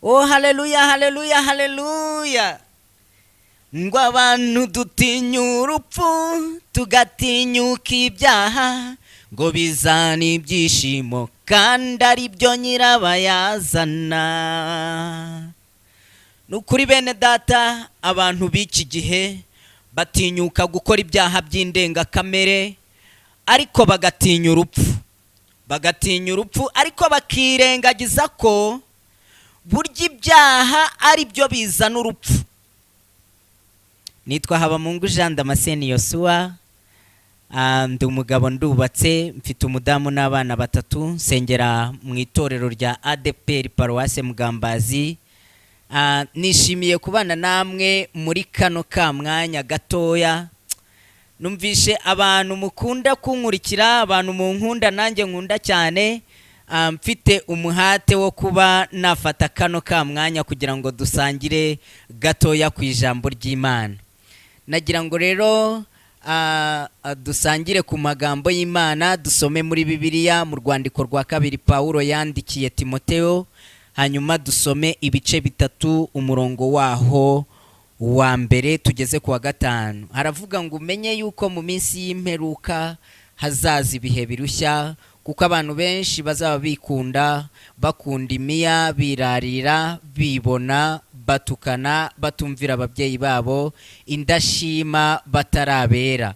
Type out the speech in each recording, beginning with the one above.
Oh haleluya haleluya haleluya. Ngo abantu dutinya urupfu tugatinyuka ibyaha ngo bizana ibyishimo kandi ari byo nyirabayazana. Nukuri bene data, abantu b'iki gihe batinyuka gukora ibyaha by'indengakamere ariko bagatinya urupfu ariko bakirengagiza ko burya ibyaha ari byo bizana urupfu. Nitwa Habamungu Jean Damascene Yosua, ndi umugabo ndubatse, mfite umudamu n'abana 3, nsengera mu itorero rya ADPR Paroisse Mugambazi. Nishimiye kubana namwe muri kano ka mwanya gatoya. Numvishe abantu mukunda kunkurikira, abantu munkunda nanjye nkunda cyane. Mfite umuhate wo kuba nafata kano ka mwanya kugira ngo dusangire gatoya ku ijambo ry'Imana. Nagira ngo rero dusangire ku magambo y'Imana, dusome muri Bibiliya mu rwandiko rwa 2 Paulo yandikiye Timotheo, hanyuma dusome ibice 3 umurongo waho wa mbere tugeze ku wa 5. Haravuga ngo umenye yuko mu minsi y'imperuka hazaza ibihe birushya, kuko abantu benshi bazaba bikunda, bakunda imiya, birarira, bibona, batukana, batumvira ababyeyi babo, indashima, batarabera,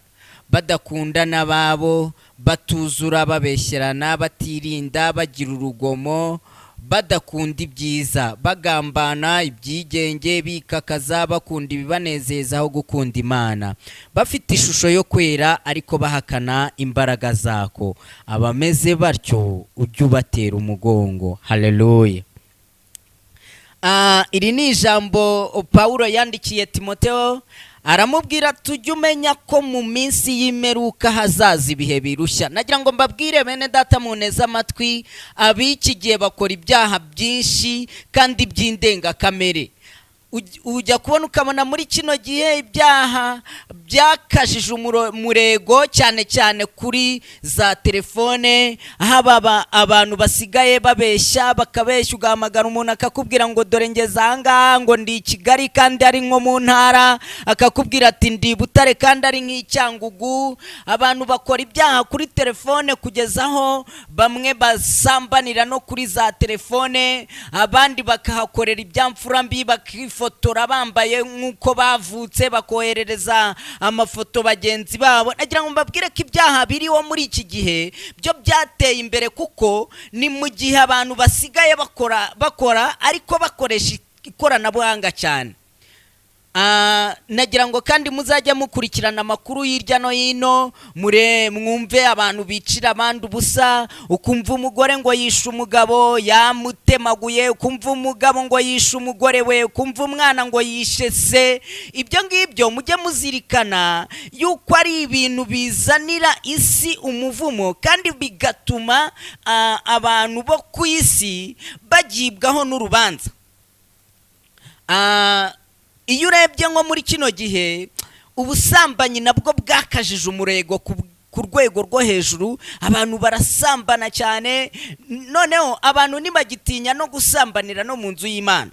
badakunda n'ababo, batuzura, babeshyerana, batirinda, bagira urugomo, badakunda ibyiza, bagambana ibyigenge, bikakaza, bakunda ibibanezeza aho gukunda Imana, bafite ishusho yo kwera ariko bahakana imbaraga zako. Abameze batyo ujye ubatera umugongo. Haleluya. Iri ni ijambo Paulo yandikiye Timotheo, aramubwira tujye umenya ko mu minsi y'imperuka hazaza ibihe birushya. Nagira ngo mbabwire bene data muneza amatwi, ab'iki gihe bakora ibyaha byinshi kandi by'indengakamere. Ujya kubona ukabona muri kino gihe ibyaha byakajije umurego cyane cyane kuri za telefone, haba abantu basigaye babeshya, bakabeshya, ugahamagara umuntu akakubwira ngo dore ngeze ahangaha, ngo ndi Kigali kandi ari nko mu ntara, akakubwira ati ndi Butare kandi ari nk'Icyangugu. Abantu bakora ibyaha kuri telefone kugezaho bamwe basambanira no kuri za telefone, abandi bakahakorera ibyamfura mbi, bakifotora bambaye nk'uko bavutse, bakoherereza amafoto bagenzi babo. Nagira ngo mbabwire ko ibyaha biriho muri iki gihe byo byateye imbere, kuko ni mu gihe abantu basigaye bakora ariko bakoresha ikoranabuhanga cyane. Nagira ngo kandi muzajya mukurikirana amakuru hirya no hino, mwumve abantu bicira abandi ubusa, ukumva umugore ngo yishe umugabo yamutemaguye, ukumva umugabo ngo yishe umugore we, ukumva umwana ngo yishe se. Ibyo ngibyo mujye muzirikana yuko ari ibintu bizanira isi umuvumo, kandi bigatuma abantu bo ku isi bagibwaho n'urubanza. Iyo urebye nko muri kino gihe ubusambanyi nabwo bwakajije umurego ku rwego rwo hejuru, abantu barasambana cyane. Noneho abantu ntibagitinya no gusambanira no mu nzu y'Imana.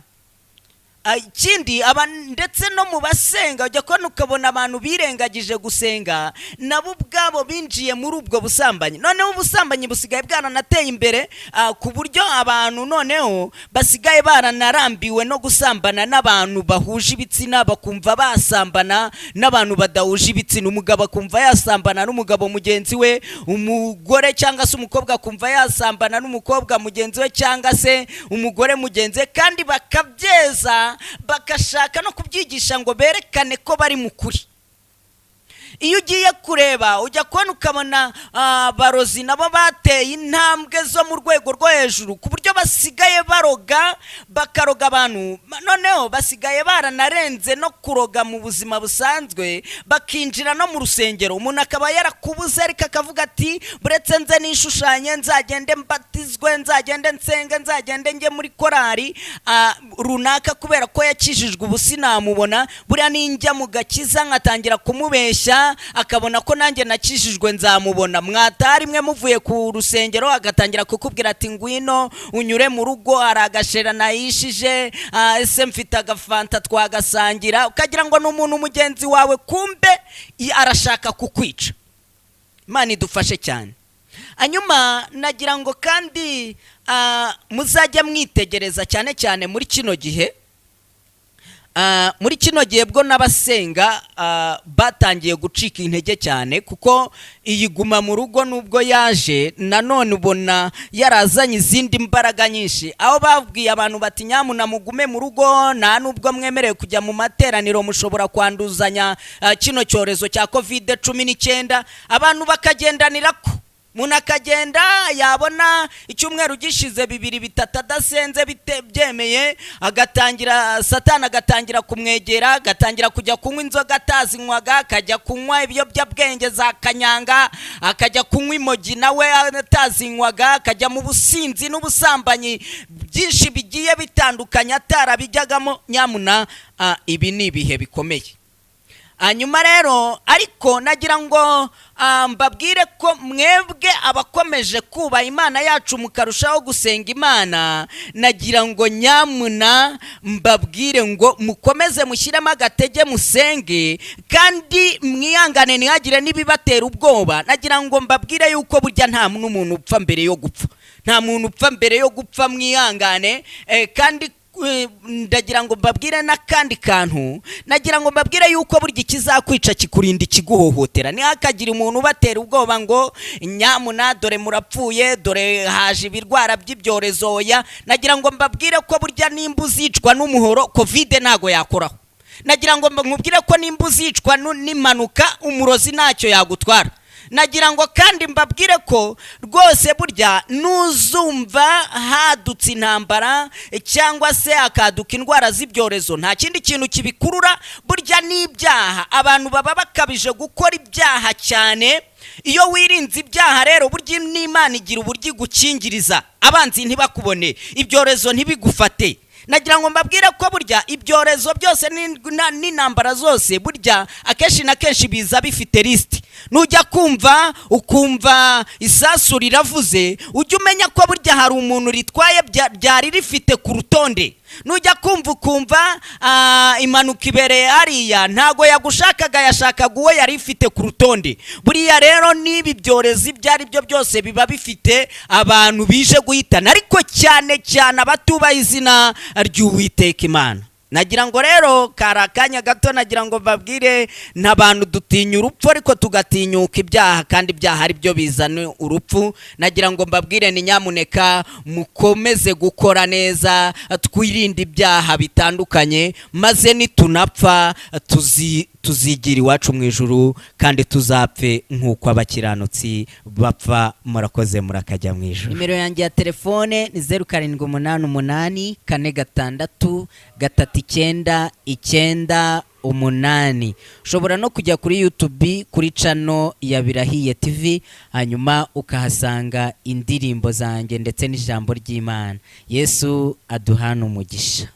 Ikindi ndetse no mu basenga ujya kubona ukabona abantu birengagije gusenga, nabo ubwabo binjiye muri ubwo busambanyi. Noneho ubusambanyi busigaye bwaranateye imbere ku buryo abantu noneho basigaye baranarambiwe no gusambana n'abantu bahuje ibitsina, bakumva basambana n'abantu badahuje ibitsina. Umugabo akumva yasambana n'umugabo mugenzi we, umugore cyangwa se umukobwa akumva yasambana n'umukobwa mugenzi we cyangwa se umugore mugenzi we, kandi bakabyeza, bakashaka no kubyigisha ngo berekane ko bari mu kuri. Iyo ugiye kureba ujya kubona ukabona barozi nabo bateye intambwe zo mu rwego rwo hejuru, ku buryo basigaye bakaroga abantu. Noneho basigaye baranarenze no kuroga mu buzima busanzwe, bakinjira no mu rusengero. Umuntu akaba yarakubuze ariko akavuga ati buretse nze nishushanye, nzagende mbatizwe, nzagende nsenge, nzagende njye muri korari runaka, kubera ko yakijijwe ubu sinamubona, buriya ninjya mu gakiza nkatangira kumubeshya nzamubona, akabona ko nanjye nakijijwe nzamubona. Mwatari mwe muvuye ku rusengero agatangira kukubwira ati ngwino unyure mu rugo, hari agashera nayishije, ese mfite agafanta twagasangira, ukagira ngo ni umuntu mugenzi wawe, kumbe arashaka kukwica. Imana idufashe cyane. Hanyuma nagira ngo kandi muzajya mwitegereza cyane cyane muri kino gihe. Muri kino gihe bwo n'abasenga batangiye gucika intege cyane, kuko iyi guma mu rugo nubwo yaje nanone ubona yarazanye izindi mbaraga nyinshi, aho babwiye abantu bati nyamuna mugume mu rugo, nta nubwo mwemerewe kujya mu materaniro, mushobora kwanduzanya kino cyorezo cya COVID-19. Abantu bakagendanira ko umuntu akagenda yabona icyumweru gishize 2-3 adasenze byemeye, agatangira Satani agatangira kumwegera, agatangira kujya kunywa inzoga atazinywaga, akajya kunywa ibiyobyabwenge za kanyanga, akajya kunywa imogi nawe atazinywaga, akajya mu businzi n'ubusambanyi byinshi bigiye bitandukanye atarabijyagamo. Nyamuna ibi ni ibihe bikomeye. Hanyuma rero ariko nagira ngo mbabwire ko mwebwe abakomeje kuba Imana yacu mukarushaho gusenga Imana, nagira ngo nyamuna mbabwire ngo mukomeze mushyiremo agatege musenge, kandi mwihangane ntihagire n'ibibatera ubwoba. Nagira ngo mbabwire yuko burya nta n'umuntu upfa mbere yo gupfa, nta muntu upfa mbere yo gupfa. Mwihangane kandi ndagira ngo mbabwire n'akandi kantu, nagira ngo mbabwire yuko burya ikizakwica kikurinda ikiguhohotera. Ntihakagire umuntu ubatera ubwoba ngo nyamuna dore murapfuye, dore haje ibirwara by'ibyorezo. Nagira ngo mbabwire ko burya nimba uzicwa n'umuhoro COVID ntago yakoraho. Nagira ngo mbabwire ko nimba uzicwa n'impanuka umurozi ntacyo yagutwara. Nagira ngo kandi mbabwire ko rwose burya nuzumva hadutse intambara cyangwa se akaduka indwara z'ibyorezo, nta kindi kintu kibikurura burya n'ibyaha. Abantu baba bakabije gukora ibyaha cyane. Iyo wirinze ibyaha rero burya n'Imana igira uburyo igukingiriza, abanzi ntibakubone, ibyorezo ntibigufate. Nagira ngo mbabwire ko burya ibyorezo byose n'intambara zose burya akenshi na kenshi biza bifite list. Nujya kumva ukumva isasu riravuze, ujye umenya ko burya hari umuntu ritwaye byari rifite ku rutonde. Nujya kumva ukumva impanuka ibereye hariya, ntago yagushakaga, yashakaga uwo yari ifite ku rutonde. Buriya rero nibi byorezo ibyo ari byo byose biba bifite abantu bije guhitana, ariko cyane cyane abatubaha izina ry'Uwiteka Imana. Nagira ngo rero karakanya gato, nagira ngo babwire n'abantu dutinya urupfu ariko tugatinyuka ibyaha, kandi ibyaha ari byo bizana urupfu. Nagira ngo mbabwire ni nyamuneka mukomeze gukora neza, twirinde ibyaha bitandukanye, maze nitunapfa tuzigira iwacu mu ijuru, kandi tuzapfe nk'uko abakiranutsi bapfa. Murakoze murakajya mu ijuru. Nimero yanjye ya telefone ni 0788 466 3998. Ushobora no kujya kuri YouTube kuri channel ya Birahiye TV, hanyuma ukahasanga indirimbo zanjye ndetse n'ijambo ry'Imana. Yesu aduhana umugisha.